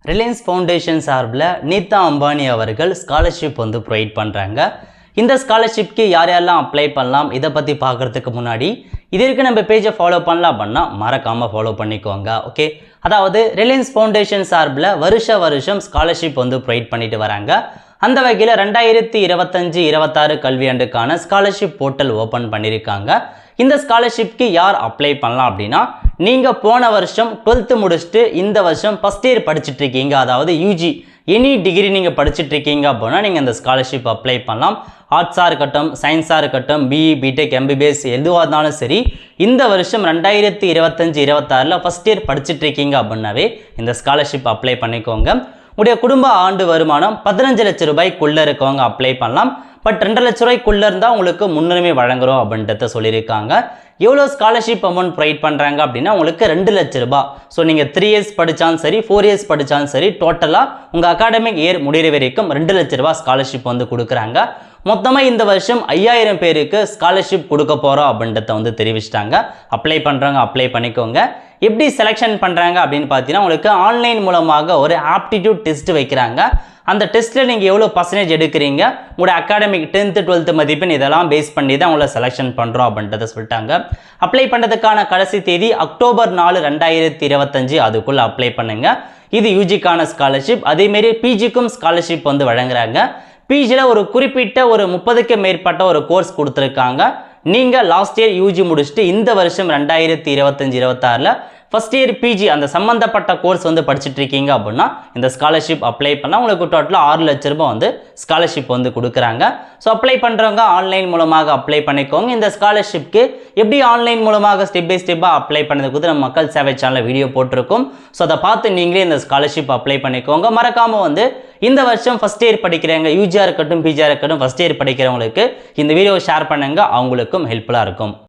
Reliance foundation சார்பில் நீதா அம்பானி அவர்கள் ஸ்காலர்ஷிப் ப்ரொவைட் பண்ணுறாங்க. இந்த ஸ்காலர்ஷிப்க்கு யார் யாரெல்லாம் அப்ளை பண்ணலாம் இதை பற்றி பார்க்குறதுக்கு முன்னாடி இதற்கு நம்ம பேஜை ஃபாலோ பண்ணலாம் அப்படின்னா மறக்காமல் ஃபாலோ பண்ணிக்கோங்க. ஓகே, அதாவது ரிலையன்ஸ் ஃபவுண்டேஷன் சார்பில் வருஷம் ஸ்காலர்ஷிப் ப்ரொவைட் பண்ணிட்டு வராங்க. அந்த வகையில் 2025-26 கல்வியாண்டுக்கான ஸ்காலர்ஷிப் போர்ட்டல் ஓப்பன் பண்ணியிருக்காங்க. இந்த ஸ்காலர்ஷிப்க்கு யார் அப்ளை பண்ணலாம் அப்படின்னா, நீங்கள் போன வருஷம் 12th முடிச்சுட்டு இந்த வருஷம் ஃபஸ்ட் இயர் படிச்சுட்டு இருக்கீங்க, அதாவது யூஜி எனி டிகிரி நீங்கள் படிச்சுட்டு இருக்கீங்க அப்படின்னா நீங்கள் இந்த ஸ்காலர்ஷிப் அப்ளை பண்ணலாம். ஆர்ட்ஸாக இருக்கட்டும், சயின்ஸாக இருக்கட்டும், பிஇ, பிடெக், எம்பிபிஎஸ் எதுவாக இருந்தாலும் சரி, இந்த வருஷம் 2025-26 ஃபஸ்ட் இயர் படிச்சுட்டு இருக்கீங்க அப்படின்னாவே இந்த ஸ்காலர்ஷிப் அப்ளை பண்ணிக்கோங்க. உடைய குடும்ப ஆண்டு வருமானம் 15 லட்சம் ரூபாய்க்குள்ளே இருக்கவங்க அப்ளை பண்ணலாம். பட் 2 லட்ச ரூபாய்க்குள்ளே இருந்தால் உங்களுக்கு முன்னுரிமை வழங்குறோம் அப்படின்றத சொல்லியிருக்காங்க. எவ்வளோ ஸ்காலர்ஷிப் அமௌண்ட் ப்ரொவைட் பண்ணுறாங்க அப்படின்னா உங்களுக்கு 2 லட்ச ரூபாய். ஸோ நீங்கள் 3 இயர்ஸ் படித்தாலும் சரி, 4 இயர்ஸ் படித்தாலும் சரி, டோட்டலாக உங்கள் அகாடமிக் இயர் முடிகிற வரைக்கும் 2 லட்ச ரூபாய் ஸ்காலர்ஷிப் கொடுக்குறாங்க. மொத்தமாக இந்த வருஷம் 5000 பேருக்கு ஸ்காலர்ஷிப் கொடுக்க போகிறோம் அப்படின்றத தெரிவிச்சிட்டாங்க. அப்ளை பண்ணுறவங்க அப்ளை பண்ணிக்கோங்க. எப்படி செலெக்ஷன் பண்ணுறாங்க அப்படின்னு பார்த்தீங்கன்னா, உங்களுக்கு ஆன்லைன் மூலமாக ஒரு ஆப்டிடியூட் டெஸ்ட் வைக்கிறாங்க. அந்த டெஸ்ட்டில் நீங்கள் எவ்வளோ பர்சன்டேஜ் எடுக்கிறீங்க, உங்களோட அகாடமிக் 10th 12th மதிப்பெண் இதெல்லாம் பேஸ் பண்ணி தான் உங்களை செலெக்ஷன் பண்ணுறோம் அப்படின்றத சொல்லிட்டாங்க. அப்ளை பண்ணுறதுக்கான கடைசி தேதி அக்டோபர் 4, 2025 அதுக்குள்ளே அப்ளை பண்ணுங்கள். இது யூஜிக்கான ஸ்காலர்ஷிப். அதேமாரி பிஜிக்கும் ஸ்காலர்ஷிப் வழங்குறாங்க. பிஜியில் ஒரு குறிப்பிட்ட ஒரு 30க்கு மேற்பட்ட ஒரு கோர்ஸ் கொடுத்துருக்காங்க. நீங்கள் லாஸ்ட் இயர் யூஜி முடிச்சுட்டு இந்த வருஷம் 2025-26 ஃபஸ்ட் இயர் பிஜி அந்த சம்மந்தப்பட்ட கோர்ஸ் படிச்சுட்டு இருக்கீங்க அப்படின்னா இந்த ஸ்காலர்ஷிப் அப்ளை பண்ணால் உங்களுக்கு டோட்டலாக 6 லட்ச ரூபாய் ஸ்காலர்ஷிப் கொடுக்குறாங்க. ஸோ அப்ளை பண்ணுறவங்க ஆன்லைன் மூலமாக அப்ளை பண்ணிக்கோங்க. இந்த ஸ்காலர்ஷிப்க்கு எப்படி ஆன்லைன் மூலமாக ஸ்டெப் பை ஸ்டெப்பாக அப்ளை பண்ணதுக்கு நம்ம மக்கள் சேவை சேனலில் வீடியோ போட்டிருக்கோம். ஸோ அதை பார்த்து நீங்களே இந்த ஸ்காலர்ஷிப் அப்ளை பண்ணிக்கோங்க. மறக்காமல் இந்த வருஷம் ஃபஸ்ட் இயர் படிக்கிறவங்க, யூஜியாக இருக்கட்டும், பிஜியாக இருக்கட்டும், ஃபஸ்ட் இயர் படிக்கிறவங்களுக்கு இந்த வீடியோ ஷேர் பண்ணுங்க, அவங்களுக்கும் ஹெல்ப்ஃபுல்லாக இருக்கும்.